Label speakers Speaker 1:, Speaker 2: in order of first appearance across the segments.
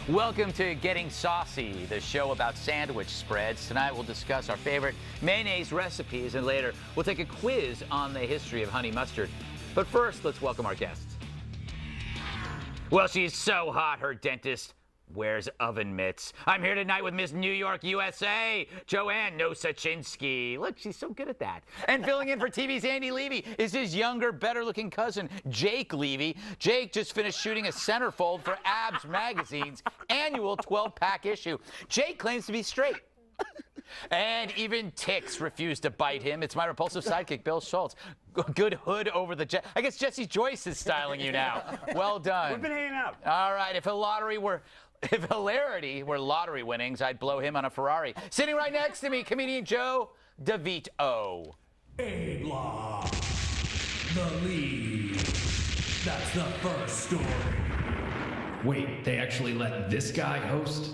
Speaker 1: Welcome to Getting Saucy, the show about sandwich spreads. Tonight we'll discuss our favorite mayonnaise recipes, and later we'll take a quiz on the history of honey mustard. But first, let's welcome our guests. Well, she's so hot, her dentist wears oven mitts. I'm here tonight with Miss New York, USA, Joanne Nosachinski. Look, she's so good at that. And filling in for TV's Andy Levy is his younger, better-looking cousin, Jake Levy. Jake just finished shooting a centerfold for Abs Magazine's annual 12-pack issue. Jake claims to be straight. And even ticks refuse to bite him. It's my repulsive sidekick, Bill Schultz. Good hood over the jet. I guess Jesse Joyce is styling you now. Well done.
Speaker 2: We've been hanging out.
Speaker 1: All right, if hilarity were lottery winnings, I'd blow him on a Ferrari. Sitting right next to me, comedian Joe DeVito.
Speaker 3: A-Block, the lead. That's the first story. Wait, they actually let this guy host?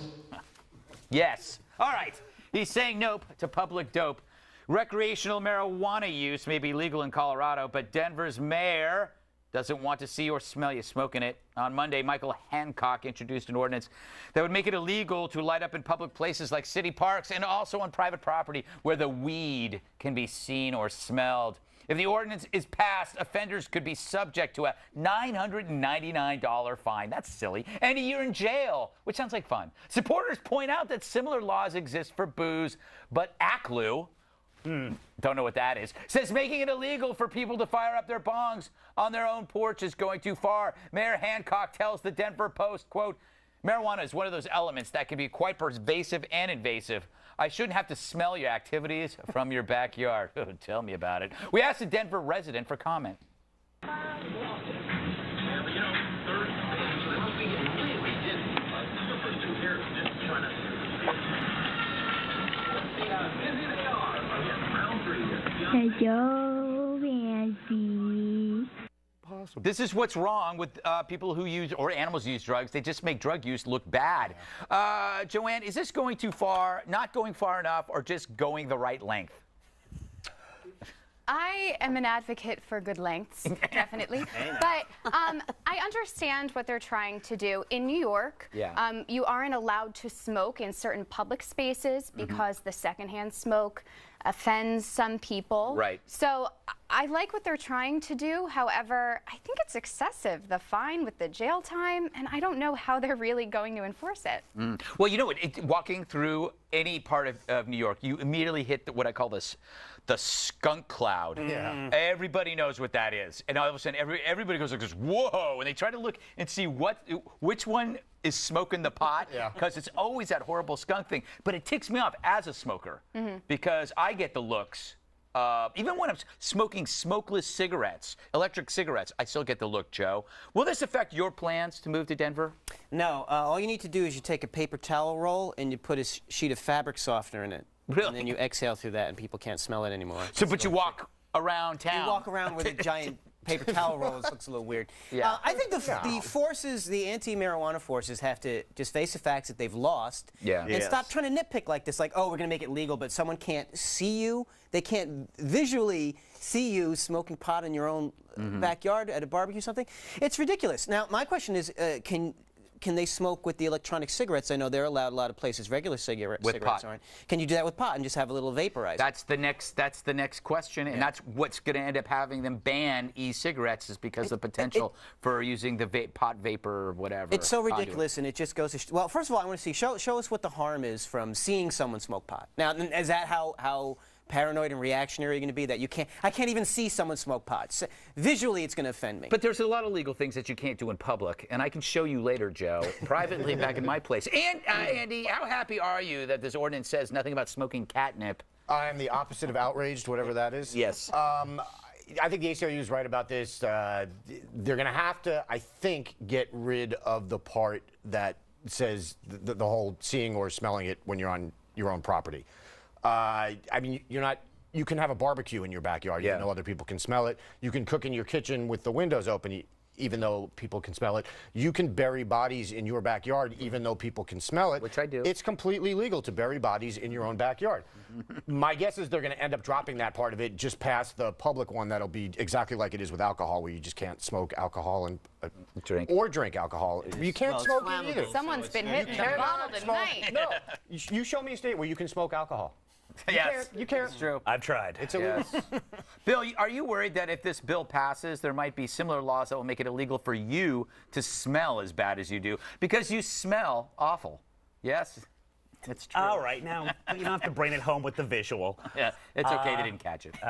Speaker 1: Yes. All right. He's saying nope to public dope. Recreational marijuana use may be legal in Colorado, but Denver's mayor doesn't want to see or smell you smoking it. On Monday, Michael Hancock introduced an ordinance that would make it illegal to light up in public places like city parks and also on private property where the weed can be seen or smelled. If the ordinance is passed, offenders could be subject to a $999 fine. That's silly. And a year in jail, which sounds like fun. Supporters point out that similar laws exist for booze, but ACLU, don't know what that is, says making it illegal for people to fire up their bongs on their own porch is going too far. Mayor Hancock tells the Denver Post, quote, "Marijuana is one of those elements that can be quite pervasive and invasive. I shouldn't have to smell your activities from your backyard." Tell me about it. We asked a Denver resident for comment.
Speaker 4: Hello, Nancy.
Speaker 1: This is what's wrong with people who use, or animals who use drugs. They just make drug use look bad. Joanne, is this going too far, not going far enough, or just going the right length?
Speaker 5: I am an advocate for good lengths, definitely. But I understand what they're trying to do. In New York, you aren't allowed to smoke in certain public spaces because the secondhand smoke offends some people.
Speaker 1: Right.
Speaker 5: So I like what they're trying to do. However, I think it's excessive, the fine with the jail time, and I don't know how they're really going to enforce it.
Speaker 1: Well, you know what? Walking through any part of New York, you immediately hit what I call the skunk cloud.
Speaker 2: Yeah.
Speaker 1: Everybody knows what that is. And all of a sudden, everybody goes like this, whoa, and they try to look and see which one is smoking the pot, because it's always that horrible skunk thing. But it ticks me off as a smoker, because I get the looks. Even when I'm smoking smokeless cigarettes, electric cigarettes, I still get the look, Joe. Will this affect your plans to move to Denver?
Speaker 6: No. All you need to do is you take a paper towel roll and you put a sheet of fabric softener in it.
Speaker 1: Really?
Speaker 6: And then you exhale through that and people can't smell it anymore.
Speaker 1: So, but you walk around town.
Speaker 6: You walk around with a giant paper towel roll. It looks a little weird.
Speaker 1: Yeah.
Speaker 6: I think the forces, the anti-marijuana forces, have to just face the facts that they've lost and stop trying to nitpick like this, like, oh, we're going to make it legal, but someone can't see you. They can't visually see you smoking pot in your own backyard at a barbecue or something. It's ridiculous. Now, my question is, can they smoke with the electronic cigarettes? I know they're allowed a lot of places. Regular cigarettes aren't. Can you do that with pot and just have a little vaporizer?
Speaker 1: That's the next question, and that's what's going to end up having them ban e-cigarettes, is because of the potential for using the pot vapor or whatever.
Speaker 6: It's so ridiculous, and it just goes to well. First of all, I want to see show us what the harm is from seeing someone smoke pot. Now, is that how paranoid and reactionary you're going to be, that I can't even see someone smoke pot? Visually, it's going to offend me.
Speaker 1: But there's a lot of legal things that you can't do in public, and I can show you later, Joe, privately back in my place. And Andy, how happy are you that this ordinance says nothing about smoking catnip?
Speaker 2: I'm the opposite of outraged, whatever that is.
Speaker 1: Yes.
Speaker 2: I think the ACLU is right about this. They're going to have to, I think, get rid of the part that says the whole seeing or smelling it when you're on your own property. I mean, you can have a barbecue in your backyard. You know other people can smell it. You can cook in your kitchen with the windows open. even though people can smell it. You can bury bodies in your backyard, even though people can smell it.
Speaker 1: Which I do.
Speaker 2: It's completely legal to bury bodies in your own backyard. My guess is they're going to end up dropping that part of it just past the public one that'll be exactly like it is with alcohol, where you just can't smoke alcohol and drink alcohol. You can't smoke it either.
Speaker 5: Someone's been hitting the bottle tonight.
Speaker 2: No, you show me a state where you can smoke alcohol.
Speaker 1: Yes,
Speaker 2: You can't.
Speaker 1: It's true.
Speaker 7: I've tried.
Speaker 2: It's illegal.
Speaker 1: Bill, are you worried that if this bill passes, there might be similar laws that will make it illegal for you to smell as bad as you do? Because you smell awful. Yes? It's true.
Speaker 7: All right, now, you don't have to bring it home with the visual.
Speaker 1: Yeah, it's okay. They didn't catch it.
Speaker 7: All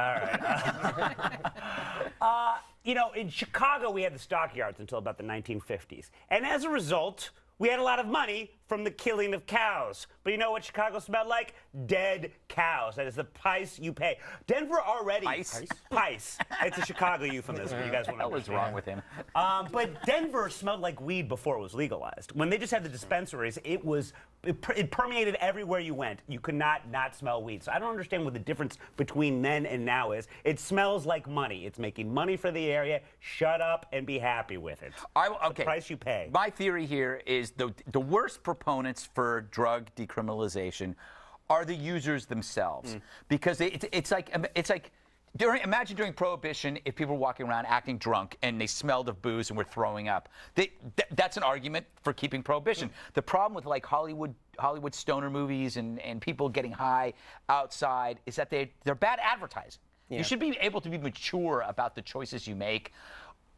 Speaker 7: right. You know, in Chicago, we had the stockyards until about the 1950s. And as a result, we had a lot of money from the killing of cows. But you know what Chicago smelled like? Dead cows. That is the price you pay. Denver already... Pice. It's a Chicago euphemism. You guys want to
Speaker 1: What was wrong with him?
Speaker 7: But Denver smelled like weed before it was legalized. When they just had the dispensaries, it permeated everywhere you went. You could not smell weed. So I don't understand what the difference between then and now is. It smells like money. It's making money for the area. Shut up and be happy with it.
Speaker 1: Okay.
Speaker 7: The price you pay.
Speaker 1: My theory here is the worst proponents for drug decriminalization are the users themselves, because it's like imagine during Prohibition, if people were walking around acting drunk and they smelled of booze and were throwing up. That's an argument for keeping Prohibition. The problem with like Hollywood stoner movies and people getting high outside is that they're bad advertising. Yeah. You should be able to be mature about the choices you make.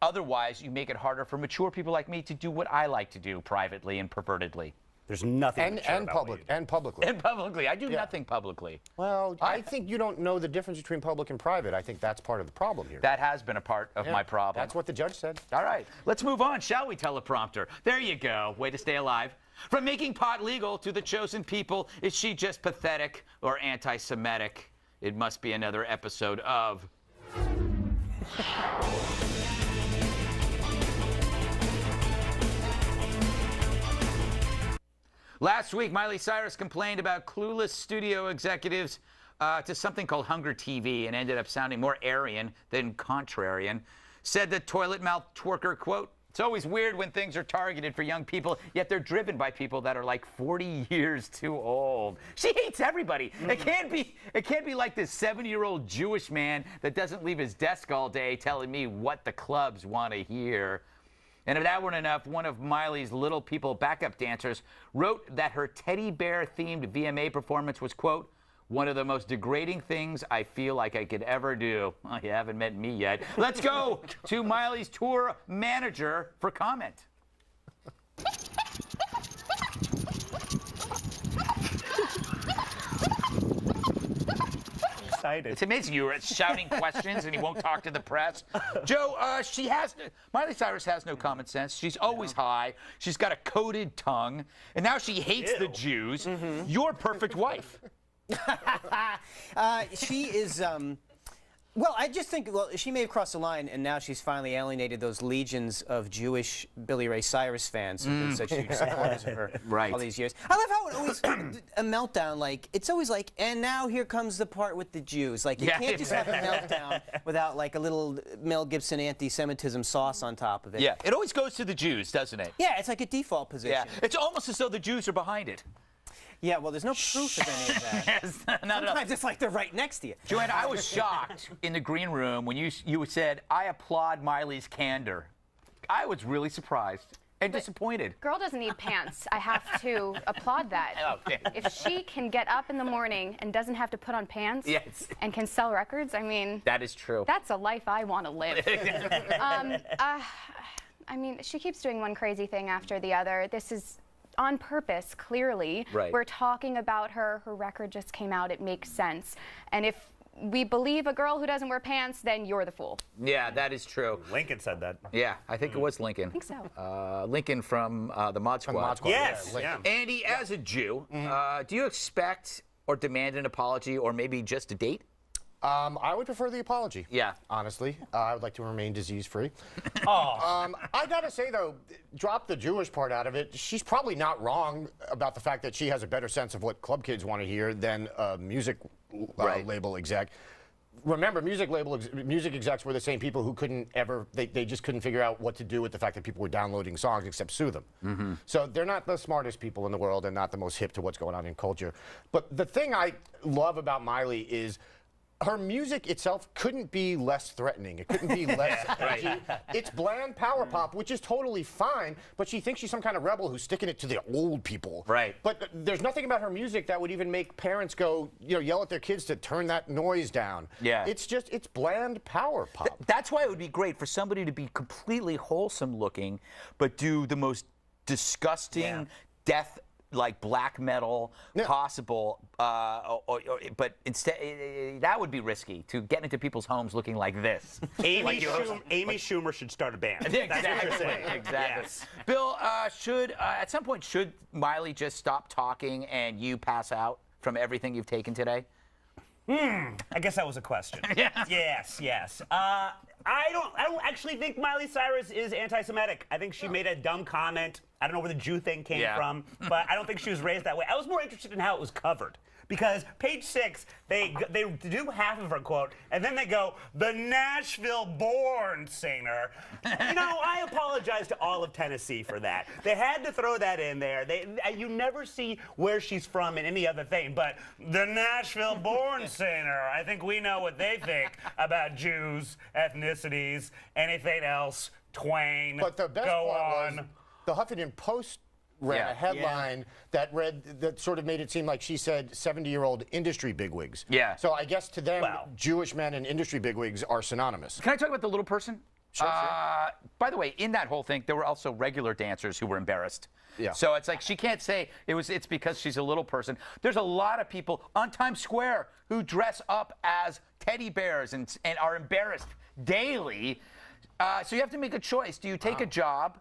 Speaker 1: Otherwise, you make it harder for mature people like me to do what I like to do privately and pervertedly.
Speaker 7: There's nothing
Speaker 2: and publicly.
Speaker 1: And publicly. I do nothing publicly.
Speaker 2: Well, I think you don't know the difference between public and private. I think that's part of the problem here.
Speaker 1: That has been a part of my problem.
Speaker 2: That's what the judge said.
Speaker 1: All right, let's move on, shall we, teleprompter? There you go. Way to stay alive. From making pot legal to the chosen people, is she just pathetic or anti-Semitic? It must be another episode of... Last week, Miley Cyrus complained about clueless studio executives to something called Hunger TV and ended up sounding more Aryan than contrarian. Said the toilet mouth twerker, quote, "It's always weird when things are targeted for young people, yet they're driven by people that are like 40 years too old." She hates everybody. It can't be like this 70-year-old Jewish man that doesn't leave his desk all day telling me what the clubs want to hear. And if that weren't enough, one of Miley's Little People backup dancers wrote that her teddy bear-themed VMA performance was, quote, "one of the most degrading things I feel like I could ever do." Well, you haven't met me yet. Let's go to Miley's tour manager for comment. It's amazing you were shouting questions and he won't talk to the press. Joe, Miley Cyrus has no common sense. She's always high. She's got a coated tongue. And now she hates the Jews. Your perfect wife.
Speaker 6: She is, well, I just think, she may have crossed the line, and now she's finally alienated those legions of Jewish Billy Ray Cyrus fans who've been such huge supporters of her all these years. I love how it always, a meltdown, like, it's always like, and now here comes the part with the Jews. Like, you can't just have a meltdown without, like, a little Mel Gibson anti-Semitism sauce on top of it.
Speaker 1: Yeah, it always goes to the Jews, doesn't it?
Speaker 6: Yeah, it's like a default position.
Speaker 1: Yeah, it's almost as though the Jews are behind it.
Speaker 6: Yeah, well, there's no proof of any of that. Sometimes it's like they're right next to you.
Speaker 1: Joanne, I was shocked in the green room when you said, "I applaud Miley's candor." I was really surprised and disappointed.
Speaker 5: Girl doesn't need pants. I have to applaud that.
Speaker 1: Okay.
Speaker 5: If she can get up in the morning and doesn't have to put on pants and can sell records, I mean...
Speaker 1: That is true.
Speaker 5: That's a life I want to live. I mean, she keeps doing one crazy thing after the other. This is... on purpose, clearly.
Speaker 1: Right.
Speaker 5: We're talking about her. Her record just came out. It makes sense. And if we believe a girl who doesn't wear pants, then you're the fool.
Speaker 1: Yeah, that is true.
Speaker 7: Lincoln said that.
Speaker 1: Yeah, I think it was Lincoln.
Speaker 5: I think so.
Speaker 1: Lincoln from the Mod Squad.
Speaker 2: From the Mod Squad.
Speaker 7: Yes.
Speaker 2: Yeah.
Speaker 1: Andy, as a Jew, do you expect or demand an apology or maybe just a date?
Speaker 2: I would prefer the apology.
Speaker 1: Yeah.
Speaker 2: Honestly. I would like to remain disease-free.
Speaker 7: Oh.
Speaker 2: I gotta say, though, drop the Jewish part out of it. She's probably not wrong about the fact that she has a better sense of what club kids want to hear than a music label exec. remember, music execs were the same people who couldn't ever, they just couldn't figure out what to do with the fact that people were downloading songs except sue them. So they're not the smartest people in the world and not the most hip to what's going on in culture. But the thing I love about Miley is her music itself couldn't be less threatening. It couldn't be less edgy. It's bland power pop, which is totally fine, but she thinks she's some kind of rebel who's sticking it to the old people.
Speaker 1: Right.
Speaker 2: But there's nothing about her music that would even make parents go, yell at their kids to turn that noise down.
Speaker 1: Yeah.
Speaker 2: It's bland power pop.
Speaker 1: That's why it would be great for somebody to be completely wholesome looking, but do the most disgusting death like black metal possible, but instead that would be risky to get into people's homes looking like this.
Speaker 7: Amy Schumer should start a band.
Speaker 1: Exactly. Yes. Bill, at some point should Miley just stop talking and you pass out from everything you've taken today?
Speaker 7: I guess that was a question. Yes. I don't actually think Miley Cyrus is anti-Semitic. I think she made a dumb comment. I don't know where the Jew thing came from, but I don't think she was raised that way. I was more interested in how it was covered. Because page 6, they do half of her quote, and then they go, the Nashville-born singer. I apologize to all of Tennessee for that. They had to throw that in there. You never see where she's from in any other thing, but the Nashville-born singer. I think we know what they think about Jews, ethnicities, anything else. Twain.
Speaker 2: But the best part was the Huffington Post ran a headline that sort of made it seem like she said 70-year-old industry bigwigs. Yeah. So I guess to them, Jewish men and industry bigwigs are synonymous.
Speaker 1: Can I talk about the little person?
Speaker 2: Sure.
Speaker 1: By the way, in that whole thing, there were also regular dancers who were embarrassed. Yeah. So it's like she can't say it's because she's a little person. There's a lot of people on Times Square who dress up as teddy bears and are embarrassed daily. So you have to make a choice. Do you take a job?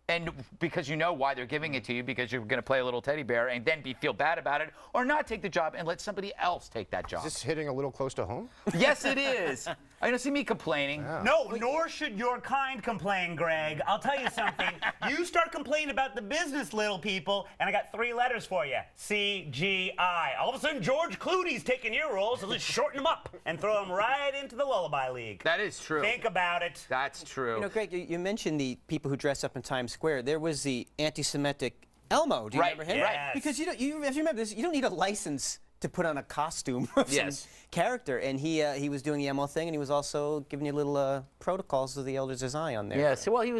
Speaker 1: And because you know why they're giving it to you, because you're going to play a little teddy bear and then feel bad about it, or not take the job and let somebody else take that job.
Speaker 2: Is this hitting a little close to home?
Speaker 1: Yes, it is. I don't see me complaining.
Speaker 7: Yeah. No, nor should your kind complain, Greg. I'll tell you something. You start complaining about the business, little people, and I got 3 letters for you. CGI. All of a sudden, George Clooney's taking your roles, so let's shorten them up and throw them right into the Lullaby League.
Speaker 1: That is true.
Speaker 7: Think about it.
Speaker 1: That's true.
Speaker 6: Greg, you mentioned the people who dress up in Times Square. There was the anti-Semitic Elmo. Do you remember him?
Speaker 7: Yes.
Speaker 6: Right. Because if you remember this, you don't need a license to put on a costume of some character. And he was doing the Elmo thing, and he was also giving you little protocols of the Elders of Zion there.
Speaker 1: Yeah. So well, he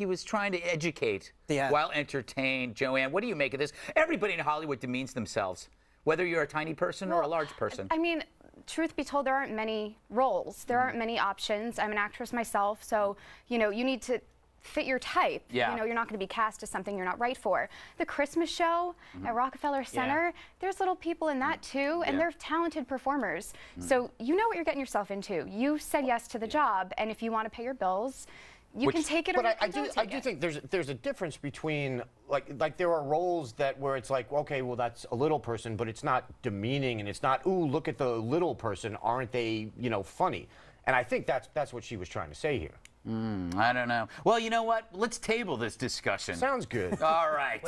Speaker 1: was trying to educate while entertain. Joanne, what do you make of this? Everybody in Hollywood demeans themselves, whether you're a tiny person or a large person.
Speaker 5: I mean, truth be told, there aren't many roles. There aren't many options. I'm an actress myself, so you need to fit your type.
Speaker 1: Yeah.
Speaker 5: You're not going to be cast as something you're not right for. The Christmas show at Rockefeller Center, there's little people in that too, and they're talented performers. So you know what you're getting yourself into. You said yes to the job, and if you want to pay your bills, you can take it or you can don't take it.
Speaker 2: I do think there's a difference between like there are roles where it's like, okay, well that's a little person, but it's not demeaning and it's not, ooh, look at the little person, aren't they, funny? And I think that's what she was trying to say here.
Speaker 1: I don't know. Well, you know what? Let's table this discussion.
Speaker 2: Sounds good.
Speaker 1: All right.